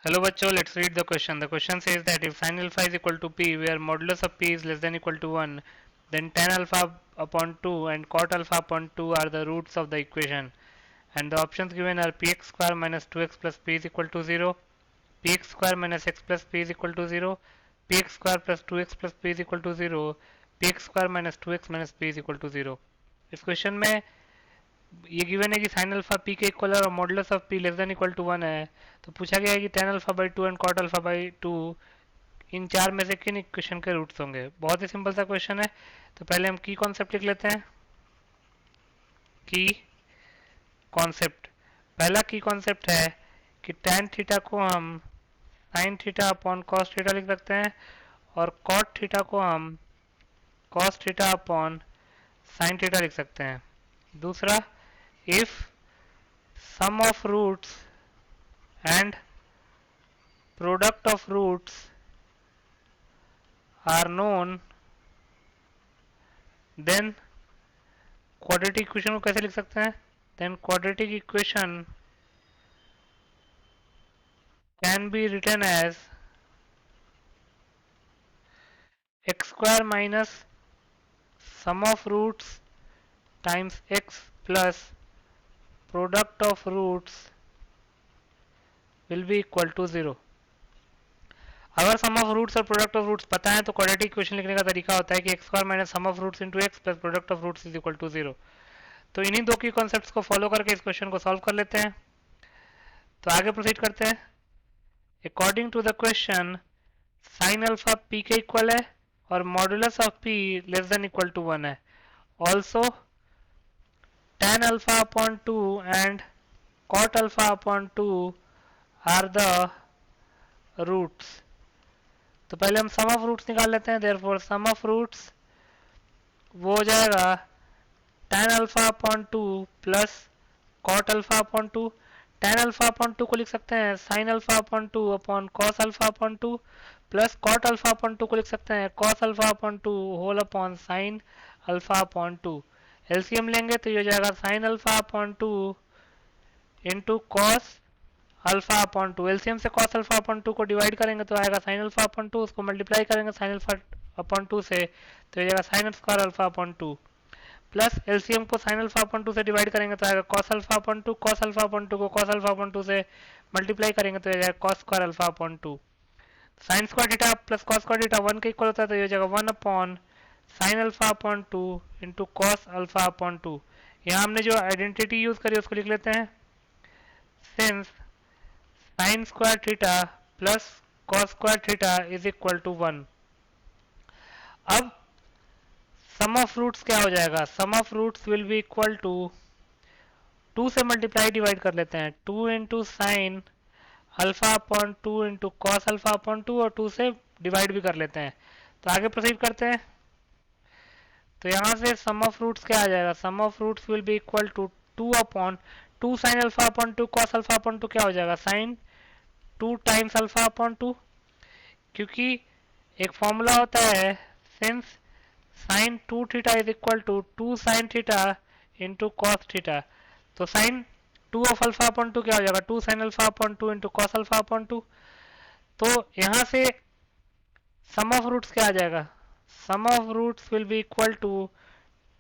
Hello बच्चों, let's read the question. The question says that if sin alpha is equal to p, where modulus of p is less than equal to 1, then tan alpha upon 2 and cot alpha upon 2 are the roots of the equation. And the options given are px square minus 2x plus p is equal to 0, px square minus x plus p is equal to 0, px square plus 2x plus p is equal to 0, px square minus 2x minus p is equal to 0. इस question में ये given है कि sine alpha p के equal है और modulus of p less than equal to 1 है। तो पूछा गया है कि tan alpha by 2 and cot alpha by 2 इन चार में से किन इक्वेशन के रूट्स होंगे। बहुत ही सिंपल सा क्वेश्चन है। तो पहले हम की कॉन्सेप्ट लिख लेते हैं। की कॉन्सेप्ट, पहला की कॉन्सेप्ट है कि tan थीटा को हम sin theta upon cos theta लिख सकते हैं और cot थीटा को हम cos theta upon sin theta लिख सकते हैं। दूसरा, if sum of roots and product of roots are known, then quadratic equation को कैसे लिख सकते हैं? then quadratic equation can be written as x square minus sum of roots times x plus product of roots will be equal to 0. अगर सम of roots और product of roots पता है तो क्वाड्रेटिक इक्वेशन लिखने का तरीका होता है कि x square minus sum of roots into x plus product of roots is equal to 0। तो इन्हीं दो की कॉन्सेप्ट्स को फॉलो करके इस क्वेश्चन को सॉल्व कर लेते हैं। तो आगे प्रोसीड करते हैं। According to the question sine alpha p के इक्वल है और modulus of p less than equal to 1 है। Also tan alpha upon 2 and cot alpha upon 2 are the roots. तो पहले हम सम ऑफ रूट्स निकाल लेते हैं। देयरफॉर सम ऑफ रूट्स वो हो जाएगा tan alpha upon 2 plus cot alpha upon 2। tan alpha upon 2 को लिख सकते हैं sin alpha upon 2 upon cos alpha upon 2 plus cot alpha upon 2 को लिख सकते हैं cos alpha upon 2 whole upon sin alpha upon 2। LCM लेंगे तो ये हो जाएगा sin alpha upon 2 into cos alpha upon 2। LCM से cos अल्फा अपॉन 2 को डिवाइड करेंगे तो आएगा sin अल्फा अपॉन 2, उसको मल्टीप्लाई करेंगे sin अल्फा अपॉन 2 से तो ये जाएगा sin square alpha upon 2 plus LCM को sin अल्फा अपॉन 2 से डिवाइड करेंगे तो आएगा cos alpha upon 2, cos alpha upon 2 को cos अल्फा अपॉन 2 से मल्टीप्लाई करेंगे तो ये जाएगा cos square alpha upon 2। sin square theta plus cos square theta 1 के इक्वल होता है तो ये जाएगा 1 upon sin alpha upon 2 into cos alpha upon 2। यहाँ हमने जो आइडेंटिटी यूज करी उसको लिख लेते हैं। Since sin square theta plus cos square theta is equal to 1। अब सम ऑफ रूट्स क्या हो जाएगा? Sum of roots will be equal to 2 से मल्टीप्लाई डिवाइड कर लेते हैं 2 into sine alpha upon 2 into cos alpha upon 2 और 2 से डिवाइड भी कर लेते हैं। तो आगे प्रोसीड करते हैं। तो यहाँ से सम ऑफ रूट्स क्या आ जाएगा? Sum of roots will be equal to 2 upon 2 sine alpha upon 2 cos alpha upon 2 क्या हो जाएगा? साइन 2 टाइम्स अल्फा अपॉन 2, क्योंकि एक फॉर्मूला होता है since sine 2 theta is equal to 2 sine theta into cos theta. तो साइन 2 ऑफ अल्फा अपॉन 2 क्या हो जाएगा? 2 sine alpha upon 2 into cos alpha upon 2। तो यहाँ से सम ऑफ रूट्स क्या आ जाएगा? Sum of roots will be equal to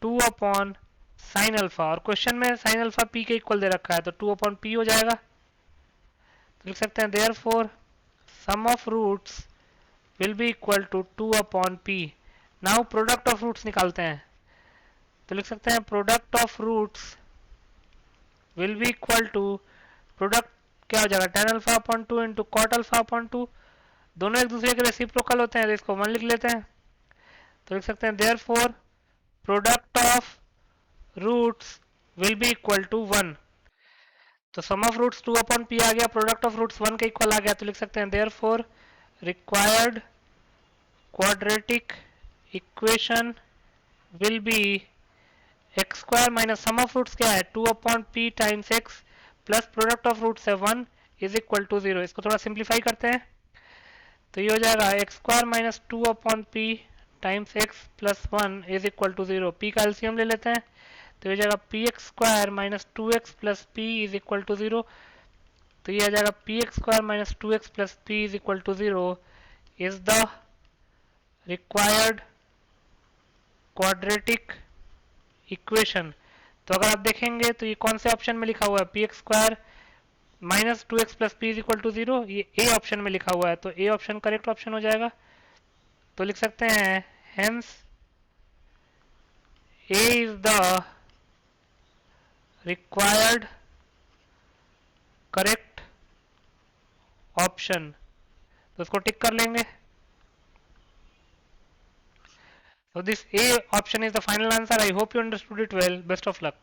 2 upon sine alpha, और क्वेश्चन में साइन अल्फा पी के इक्वल दे रखा है तो 2 अपॉन पी हो जाएगा। तो लिख सकते हैं therefore sum of roots will be equal to 2 upon p. Now product of roots निकालते हैं। तो लिख सकते हैं product of roots will be equal to, product क्या हो जाएगा? tan alpha upon 2 into cot alpha upon 2। दोनों एक दूसरे के रेसिप्रोकल होते हैं तो इसको 1 लिख लेते हैं। तो लिख सकते हैं therefore product of roots will be equal to 1। तो sum of roots 2 upon p आ गया, प्रोडक्ट ऑफ रूट्स 1 के इक्वल आ गया। तो लिख सकते हैं therefore required quadratic equation will be x square minus sum of roots क्या है? 2 upon p times x plus product of roots है 1 इज इक्वल टू 0। इसको थोड़ा सिंप्लीफाई करते हैं तो ये हो जाएगा x square minus 2 upon p times x plus 1 is equal to 0। P का एलसीएम ले लेते हैं तो ये हो जाएगा p x square minus 2 x plus p is equal to 0। तो ये आ जाएगा p x square minus two x plus p is equal to 0 is the required quadratic equation. तो अगर आप देखेंगे तो ये कौन से ऑप्शन में लिखा हुआ है, p x square minus two x plus p is equal to 0, ये ए ऑप्शन में लिखा हुआ है, तो ए ऑप्शन करेक्ट ऑप्शन हो जाएगा। तो लिख सकते हैं hence A is the required correct option. तो उसको टिक कर लेंगे। So this A option is the final answer. I hope you understood it well. Best of luck.